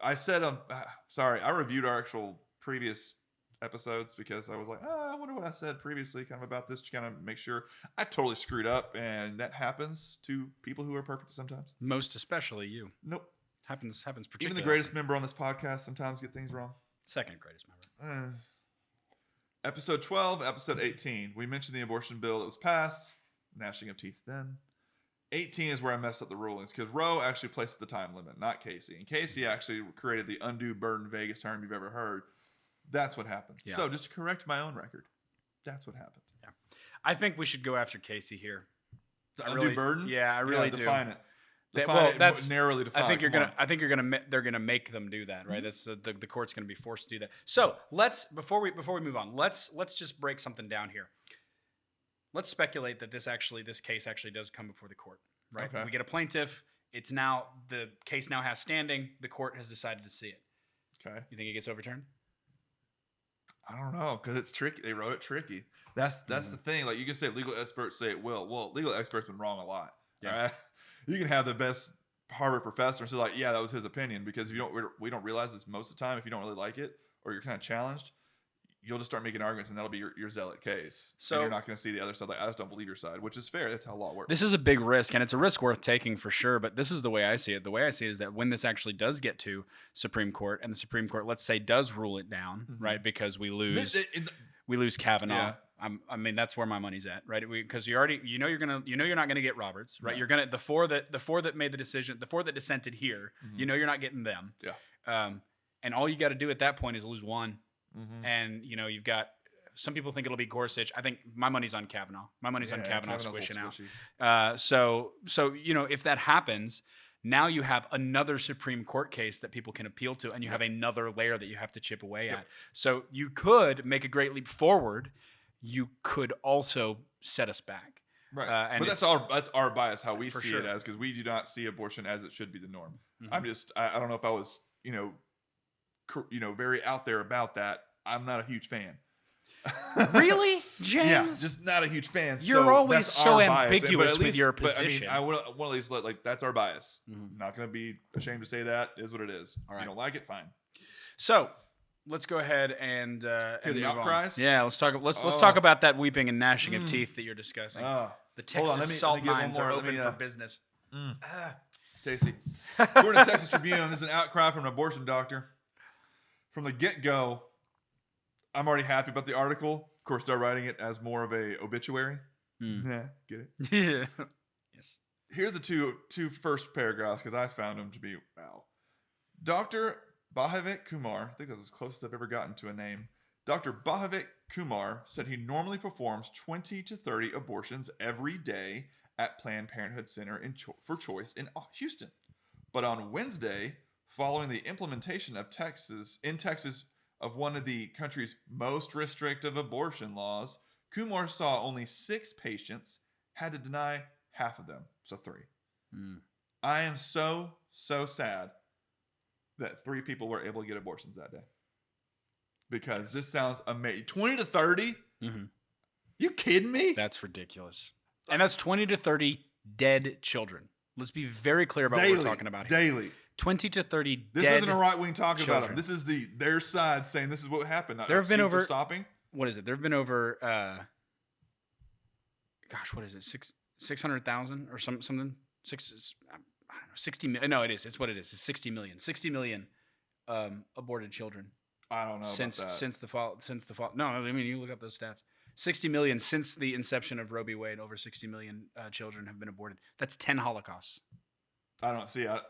Speaker 2: I said, I reviewed our actual previous episodes because I was like, I wonder what I said previously kind of about this to kind of make sure. I totally screwed up, and that happens to people who are perfect sometimes.
Speaker 1: Most especially you.
Speaker 2: Nope.
Speaker 1: Happens particularly.
Speaker 2: Even the greatest member on this podcast sometimes get things wrong.
Speaker 1: Second greatest member.
Speaker 2: Episode 12, episode 18. We mentioned the abortion bill that was passed. Gnashing of teeth then. 18 is where I messed up the rulings, because Roe actually placed the time limit, not Casey. And Casey actually created the undue burden vaguest term you've ever heard. That's what happened. Yeah. So just to correct my own record, that's what happened.
Speaker 1: Yeah, I think we should go after Casey here.
Speaker 2: The undue burden?
Speaker 1: Yeah, I really do.
Speaker 2: Define it.
Speaker 1: That's
Speaker 2: narrowly defined.
Speaker 1: They're gonna make them do that, right? That's the court's gonna be forced to do that. So before we move on, let's just break something down here. Let's speculate that this case actually does come before the court, right?
Speaker 2: Okay.
Speaker 1: We get a plaintiff. The case now has standing. The court has decided to see it.
Speaker 2: Okay. You
Speaker 1: think it gets overturned?
Speaker 2: I don't know, because it's tricky. They wrote it tricky. That's the thing. Like, you can say legal experts say it will. Well, legal experts been wrong a lot. Yeah. Right? You can have the best Harvard professor and say like, yeah, that was his opinion, because if we don't realize this most of the time. If you don't really like it or you're kind of challenged, you'll just start making arguments, and that'll be your zealot case. So and you're not going to see the other side. Like, I just don't believe your side, which is fair. That's how law works.
Speaker 1: This is a big risk, and it's a risk worth taking for sure. But this is the way I see it. The way I see it is that when this actually does get to Supreme Court, and the Supreme Court, let's say, does rule it down, right? Because we lose Kavanaugh. Yeah. I mean, that's where my money's at, right? Because you're not gonna get Roberts, right? Yeah. The four that made the decision, the four that dissented here, you're not getting them.
Speaker 2: Yeah.
Speaker 1: And all you got to do at that point is lose one. Mm-hmm. And you've got some people think it'll be Gorsuch. I think my money's on Kavanaugh. My money's on Kavanaugh squishing out. So if that happens, now you have another Supreme Court case that people can appeal to, and you have another layer that you have to chip away at. So you could make a great leap forward. You could also set us back.
Speaker 2: Right. But that's our bias, how we see it as, because we do not see abortion as it should be the norm. Mm-hmm. I don't know if I was, very out there about that, I'm not a huge fan.
Speaker 1: Really, James?
Speaker 2: Yeah, just not a huge fan.
Speaker 1: You're
Speaker 2: so
Speaker 1: always
Speaker 2: that's
Speaker 1: so
Speaker 2: our bias.
Speaker 1: ambiguous
Speaker 2: But
Speaker 1: with your
Speaker 2: But I mean,
Speaker 1: position.
Speaker 2: I want to at least that's our bias.
Speaker 1: Mhm.
Speaker 2: Not going to be ashamed to say that. Is what it is.
Speaker 1: All right.
Speaker 2: You don't like it, fine.
Speaker 1: So let's go ahead and
Speaker 2: Hear the
Speaker 1: move on.
Speaker 2: outcries?
Speaker 1: Yeah, let's talk about that weeping and gnashing of teeth that you're discussing.
Speaker 2: Ah.
Speaker 1: The
Speaker 2: Hold on,
Speaker 1: Texas
Speaker 2: let me
Speaker 1: salt
Speaker 2: get one
Speaker 1: mines
Speaker 2: more.
Speaker 1: are
Speaker 2: Let me,
Speaker 1: open for business.
Speaker 2: Stacy. According to Texas Tribune, there's an outcry from an abortion doctor. From the get-go, I'm already happy about the article. Of course, they're writing it as more of a obituary. Yeah, get it?
Speaker 1: Yeah. Yes.
Speaker 2: Here's the two first paragraphs because I found them to be wow. Dr. Bhavik Kumar, I think that's as close as I've ever gotten to a name. Dr. Bhavik Kumar said he normally performs 20 to 30 abortions every day at Planned Parenthood Center for Choice in Houston. But on Wednesday, following the implementation of Texas of one of the country's most restrictive abortion laws, Kumar saw only 6 patients, had to deny half of them, so 3. I am so sad that 3 people were able to get abortions that day. Because this sounds amazing. 20 to 30?
Speaker 1: Mm-hmm.
Speaker 2: You kidding me?
Speaker 1: That's ridiculous. And that's 20 to 30 dead children. Let's be very clear about
Speaker 2: daily,
Speaker 1: what we're talking about here.
Speaker 2: Daily.
Speaker 1: 20 to 30
Speaker 2: This
Speaker 1: dead
Speaker 2: isn't a right-wing talking
Speaker 1: children.
Speaker 2: about them. This is their side saying this is what happened.
Speaker 1: There have been over...
Speaker 2: stopping.
Speaker 1: What is it? There have been over... what is it? 600,000 or something? I don't know. 60 million. No, it is. It's what it is. It's 60 million. 60 million aborted children.
Speaker 2: I don't know about that.
Speaker 1: Since the fall. No, I mean, you look up those stats. 60 million since the inception of Roe v. Wade. Over 60 million children have been aborted. That's 10 Holocausts.
Speaker 2: I don't see. I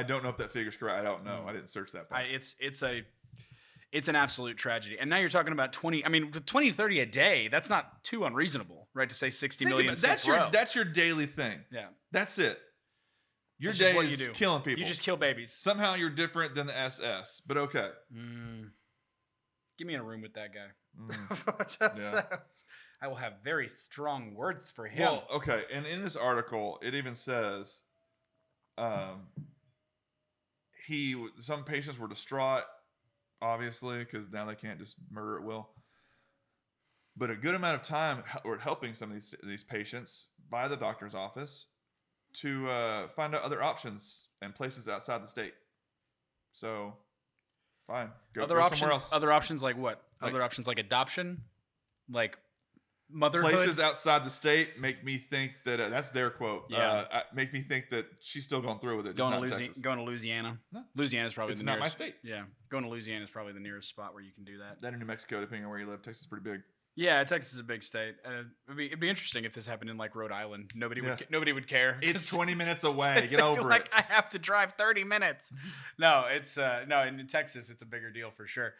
Speaker 2: don't know if that figure's correct. I don't know. I didn't search that part.
Speaker 1: It's an absolute tragedy. And now you're talking about 20. I mean, 20 to 30 a day. That's not too unreasonable, right? To say 60 million.
Speaker 2: That's your daily thing.
Speaker 1: Yeah.
Speaker 2: That's it. Your
Speaker 1: That's
Speaker 2: day
Speaker 1: what
Speaker 2: is
Speaker 1: you do.
Speaker 2: Killing people.
Speaker 1: You just kill babies.
Speaker 2: Somehow you're different than the SS, but okay.
Speaker 1: Give me in a room with that guy.
Speaker 2: Yeah.
Speaker 1: I will have very strong words for him.
Speaker 2: Well, okay. And in this article, it even says some patients were distraught, obviously, because now they can't just murder at will. But a good amount of time were helping some of these patients by the doctor's office to find out other options and places outside the state. So, fine. Go somewhere else.
Speaker 1: Other options like what? Other options like adoption? Like motherhood?
Speaker 2: Places outside the state make me think that, that's their quote,
Speaker 1: yeah.
Speaker 2: Make me think that she's still going through with it.
Speaker 1: Going to Louisiana? No. Louisiana's probably the nearest.
Speaker 2: It's not my state.
Speaker 1: Yeah. Going to Louisiana is probably the nearest spot where you can do that.
Speaker 2: Then in New Mexico, depending on where you live. Texas is pretty big.
Speaker 1: Yeah, Texas is a big state. It'd be interesting if this happened in like Rhode Island. Nobody would care.
Speaker 2: It's 20 minutes away. Get over it.
Speaker 1: I have to drive 30 minutes. No, it's in Texas it's a bigger deal for sure.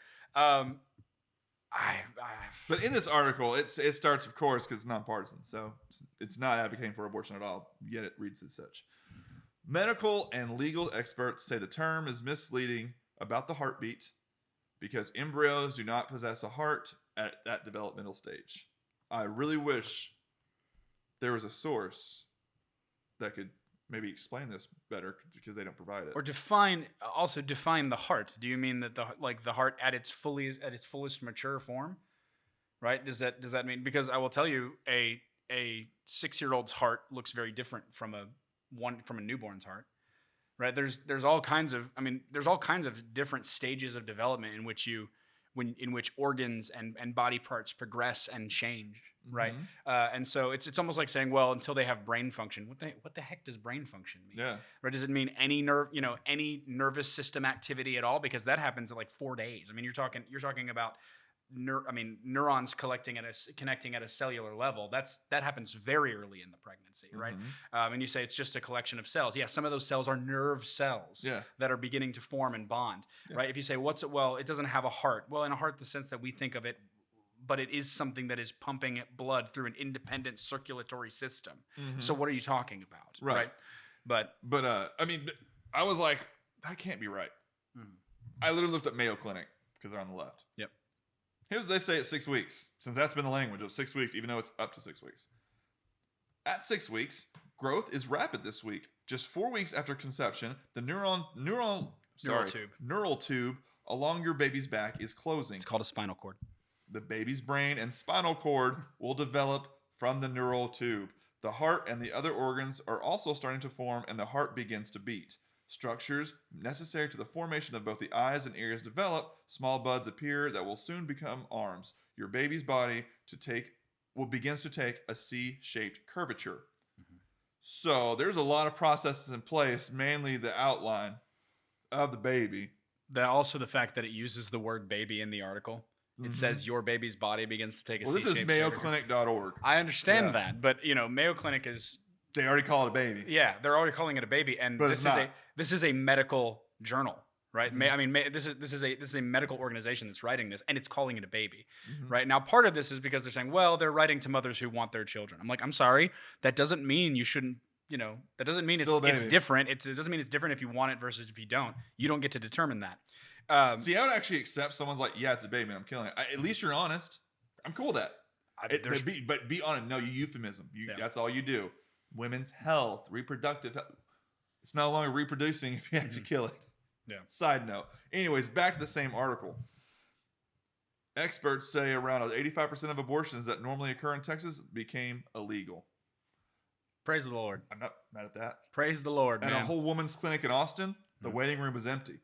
Speaker 1: But
Speaker 2: in this article, it starts, of course, because it's nonpartisan, so it's not advocating for abortion at all. Yet it reads as such. Medical and legal experts say the term is misleading about the heartbeat because embryos do not possess a heart at that developmental stage. I really wish there was a source that could maybe explain this better because they don't provide it.
Speaker 1: Or define the heart. Do you mean that the heart at its fullest mature form? Right? Does that mean, because I will tell you a 6-year-old's heart looks very different from a newborn's heart. Right? There's all kinds of different stages of development in which organs and body parts progress and change, right? Mm-hmm. And so it's almost like saying, well, until they have brain function, what the heck does brain function mean?
Speaker 2: Yeah.
Speaker 1: Right? Does it mean any any nervous system activity at all? Because that happens in like 4 days. I mean, you're talking about neurons connecting at a cellular level. That happens very early in the pregnancy, right? Mm-hmm. And you say it's just a collection of cells. Yeah, some of those cells are nerve cells that are beginning to form and bond, right? If you say, it doesn't have a heart. Well, in a heart, the sense that we think of it, but it is something that is pumping blood through an independent circulatory system. Mm-hmm. So what are you talking about? Right? But
Speaker 2: I was like, that can't be right. Mm-hmm. I literally looked at Mayo Clinic because they're on the left.
Speaker 1: Yep.
Speaker 2: Here's what they say at 6 weeks, since that's been the language of 6 weeks, even though it's up to 6 weeks. At 6 weeks, growth is rapid this week. Just 4 weeks after conception, the neuronal neural tube along your baby's back is closing.
Speaker 1: It's called a spinal cord.
Speaker 2: The baby's brain and spinal cord will develop from the neural tube. The heart and the other organs are also starting to form, and the heart begins to beat. Structures necessary to the formation of both the eyes and ears develop. Small buds appear that will soon become arms. Your baby's body begins to take a C-shaped curvature. Mm-hmm. So there's a lot of processes in place, mainly the outline of the baby.
Speaker 1: Also the fact that it uses the word baby in the article. It says your baby's body begins to take a C-shaped
Speaker 2: curvature. This is MayoClinic.org.
Speaker 1: I understand that, but Mayo Clinic is...
Speaker 2: They already call it a baby.
Speaker 1: Yeah, they're already calling it a baby, and
Speaker 2: but
Speaker 1: this is a medical journal, right? Mm-hmm. This is a medical organization that's writing this, and it's calling it a baby, right? Now, part of this is because they're saying, well, they're writing to mothers who want their children. I'm like, I'm sorry, that doesn't mean you shouldn't. That doesn't mean it's different. It doesn't mean it's different if you want it versus if you don't. You don't get to determine that.
Speaker 2: See, I would actually accept someone's like, yeah, it's a baby, I'm killing it. At least you're honest. I'm cool with that. But be honest. No, you euphemism. That's all you do. Women's health, reproductive health. It's no longer reproducing if you actually kill it.
Speaker 1: Yeah.
Speaker 2: Side note. Anyways, back to the same article. Experts say around 85% of abortions that normally occur in Texas became illegal.
Speaker 1: Praise the Lord.
Speaker 2: I'm not mad at that.
Speaker 1: Praise the Lord, man.
Speaker 2: At a whole woman's clinic in Austin, the waiting room was empty.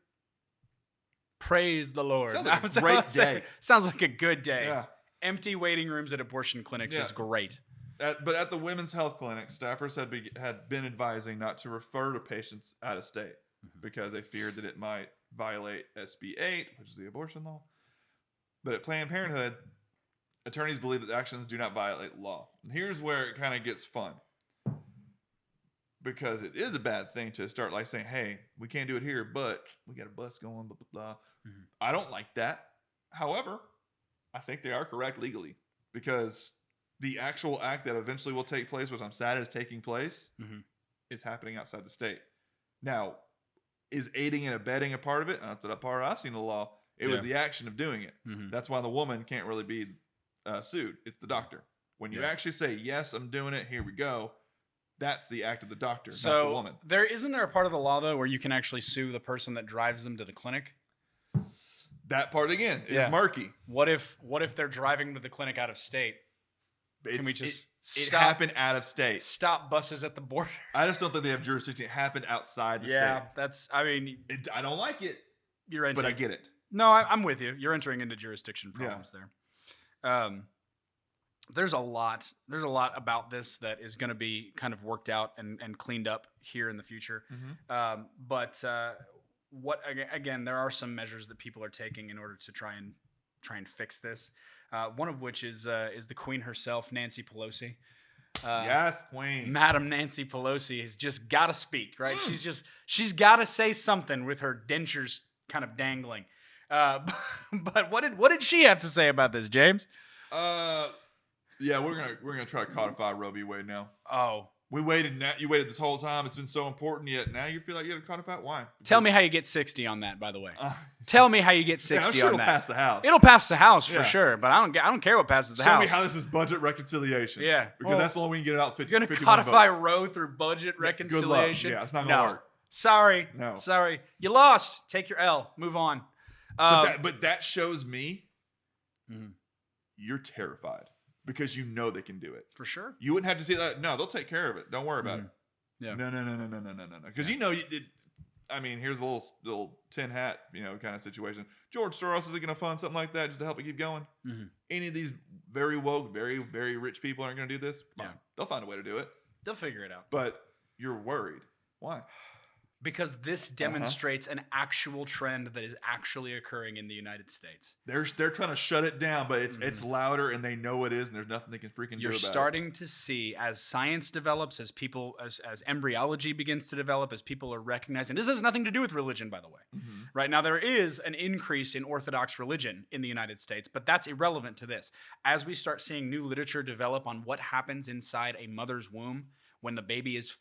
Speaker 1: Praise the Lord.
Speaker 2: Sounds like a great day.
Speaker 1: Sounds like a good day.
Speaker 2: Yeah.
Speaker 1: Empty waiting rooms at abortion clinics is great.
Speaker 2: But at the women's health clinic, staffers had been advising not to refer to patients out of state because they feared that it might violate SB 8, which is the abortion law. But at Planned Parenthood, attorneys believe that the actions do not violate law. And here's where it kind of gets fun. Because it is a bad thing to start like saying, hey, we can't do it here, but we got a bus going, blah, blah, blah. Mm-hmm. I don't like that. However, I think they are correct legally because the actual act that eventually will take place, which I'm sad is taking place, is happening outside the state. Now, is aiding and abetting a part of it? Not that a part I've seen the law. It was the action of doing it. Mm-hmm. That's why the woman can't really be sued. It's the doctor. When you actually say, yes, I'm doing it, here we go, that's the act of the doctor, not the woman.
Speaker 1: Isn't there a part of the law, though, where you can actually sue the person that drives them to the clinic?
Speaker 2: That part, again, is murky.
Speaker 1: What if they're driving to the clinic out of state? Can we just
Speaker 2: it happened out of state.
Speaker 1: Stop buses at the border.
Speaker 2: I just don't think they have jurisdiction. It happened outside the state.
Speaker 1: Yeah,
Speaker 2: I don't like it,
Speaker 1: but
Speaker 2: I get it.
Speaker 1: No, I'm with you. You're entering into jurisdiction problems there. There's a lot about this that is going to be kind of worked out and cleaned up here in the future. Mm-hmm. But there are some measures that people are taking in order to try and fix this. One of which is the Queen herself, Nancy Pelosi.
Speaker 2: Yes, Queen.
Speaker 1: Madam Nancy Pelosi has just got to speak, right? She's got to say something with her dentures kind of dangling. But what did she have to say about this, James?
Speaker 2: Yeah, we're gonna try to codify Roe v. Wade now.
Speaker 1: Oh.
Speaker 2: You waited this whole time. It's been so important, yet now you feel like you got to codify it? Why?
Speaker 1: Tell me how you get 60 on that, by the way. Tell me how you get 60
Speaker 2: I'm sure
Speaker 1: on
Speaker 2: it'll
Speaker 1: that.
Speaker 2: pass the House.
Speaker 1: It'll pass the House for sure, but I don't care what passes the House.
Speaker 2: Show me how this is budget reconciliation.
Speaker 1: Yeah.
Speaker 2: Because that's the only way we can get it out 50
Speaker 1: You're going to
Speaker 2: 51
Speaker 1: codify
Speaker 2: votes.
Speaker 1: Roe through budget reconciliation?
Speaker 2: Good luck. Yeah, it's not going to work.
Speaker 1: Sorry.
Speaker 2: No.
Speaker 1: Sorry. You lost. Take your L. Move on.
Speaker 2: But that shows me you're terrified. Because you know they can do it.
Speaker 1: For sure.
Speaker 2: You wouldn't have to say that. No, they'll take care of it. Don't worry about it.
Speaker 1: Yeah.
Speaker 2: No. Because here's a little tin hat, kind of situation. George Soros isn't going to fund something like that just to help it keep going. Mm-hmm. Any of these very woke, very, very rich people aren't going to do this. Come on. They'll find a way to do it.
Speaker 1: They'll figure it out.
Speaker 2: But you're worried. Why?
Speaker 1: Because this demonstrates an actual trend that is actually occurring in the United States.
Speaker 2: They're trying to shut it down, but it's louder and they know it is, and there's nothing they can freaking do about it.
Speaker 1: You're starting to see as science develops, as embryology begins to develop, as people are recognizing. This has nothing to do with religion, by the way. Mm-hmm. Right now, there is an increase in Orthodox religion in the United States, but that's irrelevant to this. As we start seeing new literature develop on what happens inside a mother's womb, when the baby is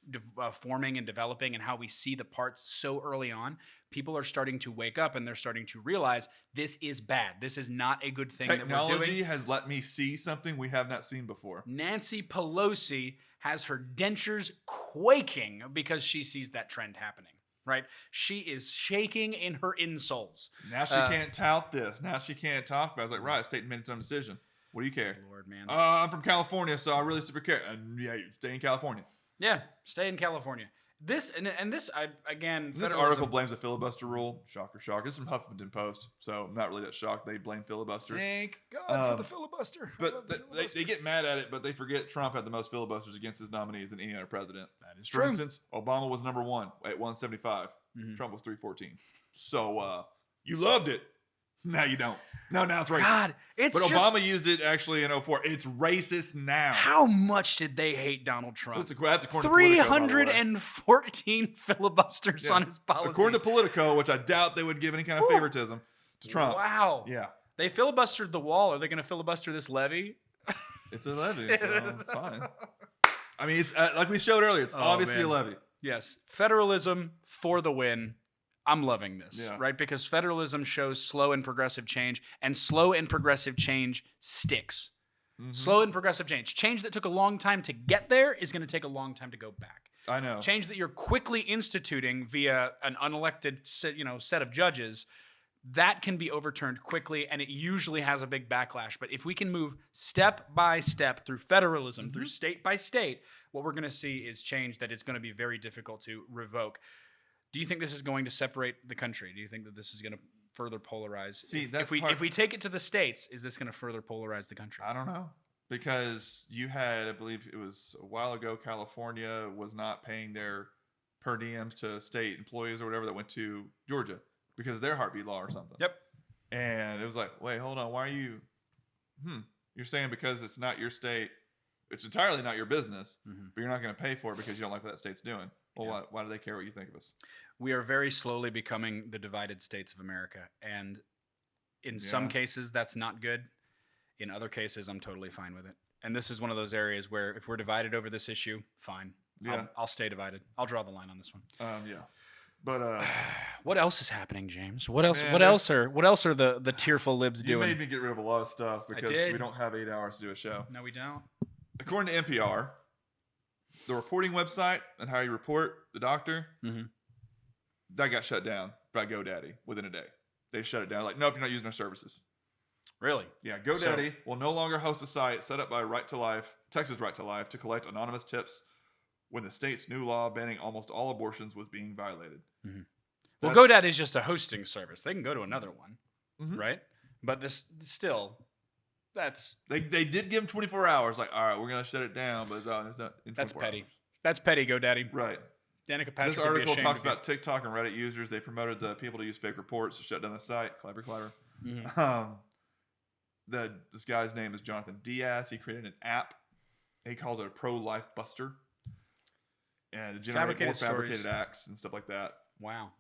Speaker 1: forming and developing, and how we see the parts so early on, people are starting to wake up and they're starting to realize this is bad. This is not a good thing that we're doing.
Speaker 2: Technology has let me see something we have not seen before.
Speaker 1: Nancy Pelosi has her dentures quaking because she sees that trend happening, right? She is shaking in her insoles.
Speaker 2: Now she can't tout this. Now she can't talk about it. It's like, right, state made its own decision. What do you care?
Speaker 1: Lord, man.
Speaker 2: I'm from California, so I really super care. And yeah, you stay in California.
Speaker 1: Yeah, stay in California. This again.
Speaker 2: This article blames the filibuster rule. Shocker, shock. This is from Huffington Post, so I'm not really that shocked. They blame filibuster.
Speaker 1: Thank God for the filibuster.
Speaker 2: But they get mad at it, but they forget Trump had the most filibusters against his nominees than any other president.
Speaker 1: That is
Speaker 2: For
Speaker 1: true.
Speaker 2: instance, Obama was number 1 at 175. Trump was 314. So you loved it. Now you don't. No, now it's racist.
Speaker 1: God,
Speaker 2: but Obama used it actually in 2004. It's racist now.
Speaker 1: How much did they hate Donald Trump?
Speaker 2: That's according to Politico,
Speaker 1: 314 filibusters on his policies.
Speaker 2: According to Politico, which I doubt they would give any kind of favoritism to Trump.
Speaker 1: Wow.
Speaker 2: Yeah.
Speaker 1: They filibustered the wall. Are they going to filibuster this levee?
Speaker 2: It's a levee, so it's fine. I mean, it's like we showed earlier. It's obviously a levee.
Speaker 1: Yes. Federalism for the win. I'm loving this, right? Because federalism shows slow and progressive change, and slow and progressive change sticks. Slow and progressive change. Change that took a long time to get there is going to take a long time to go back.
Speaker 2: I know.
Speaker 1: Change that you're quickly instituting via an unelected set of judges, that can be overturned quickly, and it usually has a big backlash. But if we can move step by step through federalism, through state by state, what we're going to see is change that is going to be very difficult to revoke. Do you think this is going to separate the country? Do you think that this is going to further polarize?
Speaker 2: See,
Speaker 1: if we take it to the states, is this going to further polarize the country?
Speaker 2: I don't know. Because you had, I believe it was a while ago, California was not paying their per diems to state employees or whatever that went to Georgia because of their heartbeat law or something.
Speaker 1: Yep.
Speaker 2: And it was like, wait, hold on. Why are you, you're saying because it's not your state, it's entirely not your business, but you're not going to pay for it because you don't like what that state's doing. Well, why do they care what you think of us?
Speaker 1: We are very slowly becoming the divided states of America. And in some cases, that's not good. In other cases, I'm totally fine with it. And this is one of those areas where if we're divided over this issue, fine.
Speaker 2: Yeah.
Speaker 1: I'll stay divided. I'll draw the line on this one.
Speaker 2: Yeah. But
Speaker 1: what else is happening, James? What else?
Speaker 2: Man,
Speaker 1: what else are the tearful libs doing?
Speaker 2: You made me get rid of a lot of stuff because we don't have 8 hours to do a show.
Speaker 1: No, we don't.
Speaker 2: According to NPR, the reporting website and how you report the doctor, that got shut down by GoDaddy within a day. They shut it down. Like, nope, you're not using our services.
Speaker 1: Really?
Speaker 2: Yeah, GoDaddy will no longer host a site set up by Texas Right to Life, to collect anonymous tips when the state's new law banning almost all abortions was being violated.
Speaker 1: Well, GoDaddy is just a hosting service. They can go to another one, right? But this still, that's...
Speaker 2: They did give them 24 hours. Like, all right, we're going to shut it down, but it's not in 24
Speaker 1: That's petty.
Speaker 2: hours.
Speaker 1: That's petty, GoDaddy.
Speaker 2: Right.
Speaker 1: Danica Patrick.
Speaker 2: This article talks about TikTok and Reddit users. They promoted the people to use fake reports to shut down the site. Clever. This guy's name is Jonathan Diaz. He created an app. He calls it a pro-life buster. And to generate more fabricated acts and stuff like that.
Speaker 1: Wow.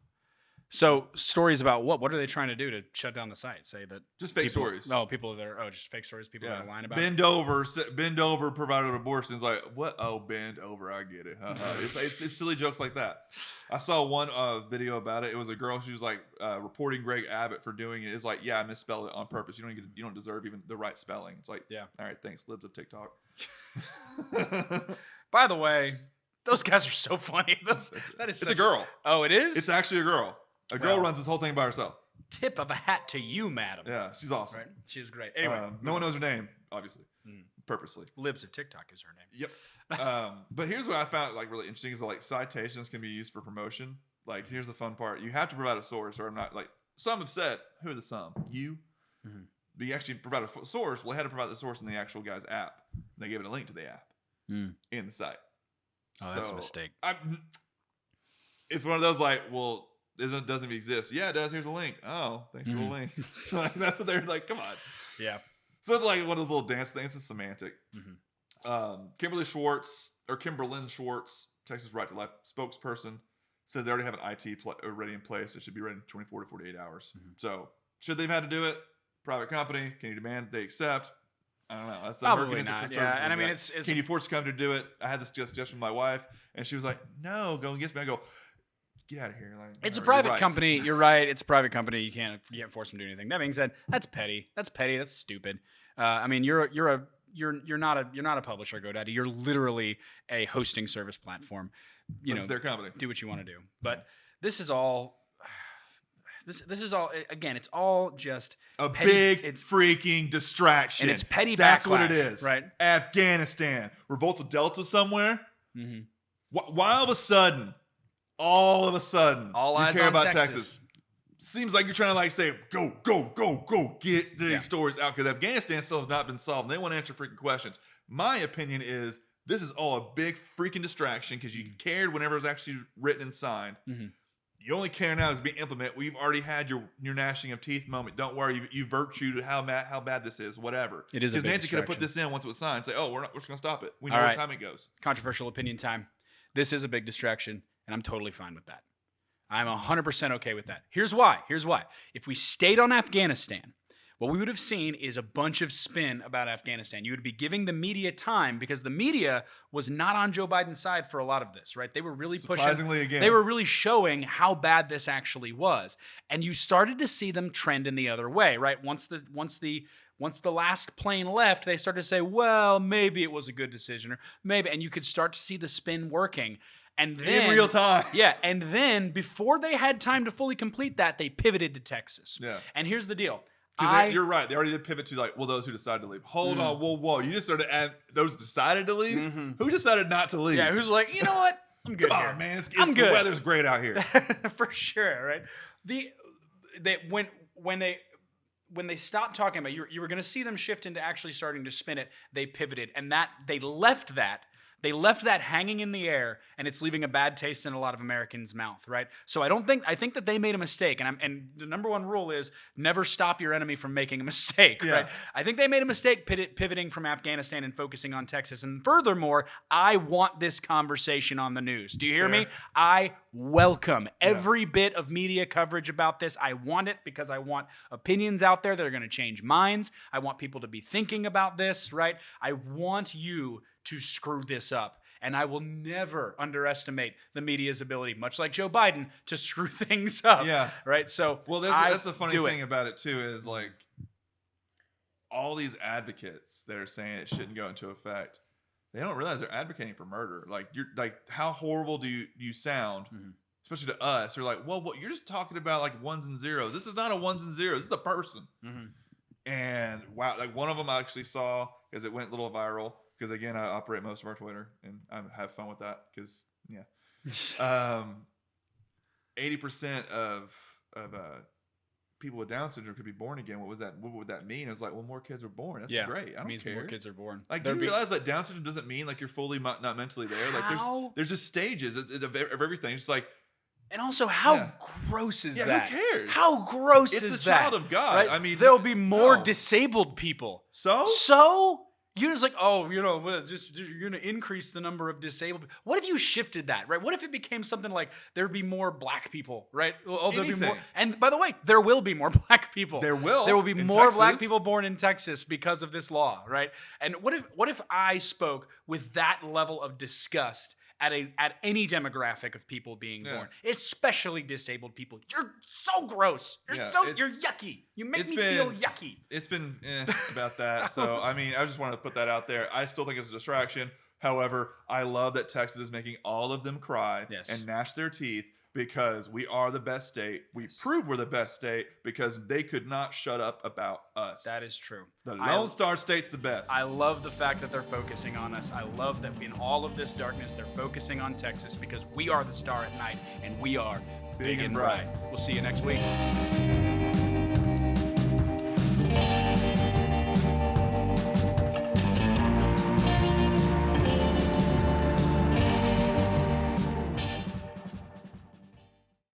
Speaker 1: So stories about what? What are they trying to do to shut down the site? Say that
Speaker 2: just fake stories.
Speaker 1: No, people that are just fake stories. People that are lying about.
Speaker 2: Bend over, provided abortions. Like what? Oh, bend over. I get it. It's silly jokes like that. I saw one video about it. It was a girl. She was like reporting Greg Abbott for doing it. It's like, yeah, I misspelled it on purpose. You don't deserve even the right spelling. It's like, yeah, all right, thanks. Libs of TikTok.
Speaker 1: By the way, those guys are so funny. It's
Speaker 2: a girl.
Speaker 1: Oh, it is?
Speaker 2: It's actually a girl. A girl runs this whole thing by herself.
Speaker 1: Tip of a hat to you, madam.
Speaker 2: Yeah, she's awesome.
Speaker 1: Right? She was great. Anyway.
Speaker 2: No one knows her name, obviously. Purposely.
Speaker 1: Libs of TikTok is her name.
Speaker 2: Yep. But here's what I found like really interesting is like citations can be used for promotion. Like here's the fun part. You have to provide a source, or I'm not like some have said, who are the some? You. But you actually provide a source. Well, they had to provide the source in the actual guy's app. They gave it a link to the app in the site.
Speaker 1: Oh, that's a mistake.
Speaker 2: It's one of those like, well, doesn't exist. Yeah, it does. Here's a link. Oh, thanks for the link. Like, that's what they're like. Come on.
Speaker 1: Yeah.
Speaker 2: So it's like one of those little dance things. It's semantic. Kimberlyn Schwartz, Texas Right to Life spokesperson, says they already have an IT ready in place. It should be ready in 24 to 48 hours. So should they've had to do it? Private company. Can you demand they accept? I don't know. That's the
Speaker 1: probably not. Yeah, and I mean, it's
Speaker 2: can you force a company to do it? I had this discussion with my wife, and she was like, "No, go against me." I go, "Get out of here!" Like,
Speaker 1: it's a private company. You're right. It's a private company. You can't force them to do anything. That being said, that's petty. That's stupid. I mean, you're not a publisher, GoDaddy. You're literally a hosting service platform. It's
Speaker 2: their company.
Speaker 1: Do what you want to do. But this is all. This is all, again, it's all just
Speaker 2: a
Speaker 1: petty,
Speaker 2: big
Speaker 1: it's
Speaker 2: freaking distraction.
Speaker 1: and it's petty.
Speaker 2: That's
Speaker 1: backlash,
Speaker 2: what it is.
Speaker 1: right?
Speaker 2: Afghanistan, revolts of Delta somewhere.
Speaker 1: Mm-hmm.
Speaker 2: Why all of a sudden, all
Speaker 1: All
Speaker 2: you
Speaker 1: eyes
Speaker 2: care
Speaker 1: on
Speaker 2: about
Speaker 1: Texas.
Speaker 2: Seems like you're trying to like say, go, get the stories out, because Afghanistan still has not been solved. And they want to answer freaking questions. My opinion is this is all a big freaking distraction because you cared whenever it was actually written and signed.
Speaker 1: Mm-hmm.
Speaker 2: You only care now is being implemented. We've already had your gnashing of teeth moment. Don't worry, you virtued how bad this is, whatever.
Speaker 1: It is a big
Speaker 2: because Nancy could have put
Speaker 1: distraction.
Speaker 2: this in once it was signed. Say, we're just going to stop it. We know
Speaker 1: All
Speaker 2: what
Speaker 1: right.
Speaker 2: time it goes.
Speaker 1: Controversial opinion time. This is a big distraction, and I'm totally fine with that. I'm 100% okay with that. Here's why. If we stayed on Afghanistan, what we would have seen is a bunch of spin about Afghanistan. You would be giving the media time because the media was not on Joe Biden's side for a lot of this, right? They were really
Speaker 2: Surprisingly, again.
Speaker 1: They were really showing how bad this actually was. And you started to see them trend in the other way, right? Once the last plane left, they started to say, well, maybe it was a good decision, or maybe, and you could start to see the spin working. And then,
Speaker 2: in real time.
Speaker 1: Yeah, and then before they had time to fully complete that, they pivoted to Texas.
Speaker 2: Yeah.
Speaker 1: And here's the deal.
Speaker 2: You're right. They already did pivot to those who decided to leave. Hold on, whoa. You just started at those decided to leave?
Speaker 1: Mm-hmm.
Speaker 2: Who decided not to leave?
Speaker 1: Yeah, who's like, you know what? I'm good
Speaker 2: Come
Speaker 1: here.
Speaker 2: on, man.
Speaker 1: I'm
Speaker 2: the
Speaker 1: good.
Speaker 2: weather's great out here.
Speaker 1: For sure, right? When they stopped talking about you were going to see them shift into actually starting to spin it. They pivoted, and they left that hanging in the air, and it's leaving a bad taste in a lot of Americans' mouth, right? So I think that they made a mistake, and the number one rule is never stop your enemy from making a mistake,
Speaker 2: Yeah.
Speaker 1: right? I think they made a mistake pivoting from Afghanistan and focusing on Texas. And furthermore, I want this conversation on the news. Do you hear me? I welcome every bit of media coverage about this. I want it because I want opinions out there that are going to change minds. I want people to be thinking about this, right? I want you to screw this up. And I will never underestimate the media's ability, much like Joe Biden, to screw things up.
Speaker 2: Yeah.
Speaker 1: Right? So
Speaker 2: Well, that's the funny thing about it, too, is like all these advocates that are saying it shouldn't go into effect, they don't realize they're advocating for murder. Like, you're like, how horrible do you sound, especially to us? You're like, well, you're just talking about like ones and zeros. This is not a ones and zeros. This is a person. And wow, like one of them I actually saw because it went a little viral. Because again, I operate most of our Twitter, and I have fun with that. Because 80% of people with Down syndrome could be born again. What would that mean? It's like, well, more kids are born. That's great. I don't
Speaker 1: means
Speaker 2: care.
Speaker 1: more kids are born.
Speaker 2: Like, do you realize that Down syndrome doesn't mean like you're fully not mentally there? Like, there's just stages of everything. It's like.
Speaker 1: And also, how gross is that?
Speaker 2: Who cares?
Speaker 1: How gross is that?
Speaker 2: It's a child of God.
Speaker 1: Right?
Speaker 2: I mean,
Speaker 1: there'll be more disabled people. So you're just like, you're going to increase the number of disabled people. What if you shifted that, right? What if it became something like there'd be more black people, right? There'll be more, and by the way, there will be more black people.
Speaker 2: There will
Speaker 1: be more
Speaker 2: Texas.
Speaker 1: Black people born in Texas because of this law, right? And what if I spoke with that level of disgust at any demographic of people being born, especially disabled people? You're so gross. You're yucky. You make me feel yucky.
Speaker 2: It's been about that. So I mean, I just wanted to put that out there. I still think it's a distraction. However, I love that Texas is making all of them cry and gnash their teeth because we are the best state. We prove we're the best state because they could not shut up about us.
Speaker 1: That is true.
Speaker 2: The Lone Star State's the best.
Speaker 1: I love the fact that they're focusing on us. I love that in all of this darkness, they're focusing on Texas because we are the star at night and we are big and bright. We'll see you next week.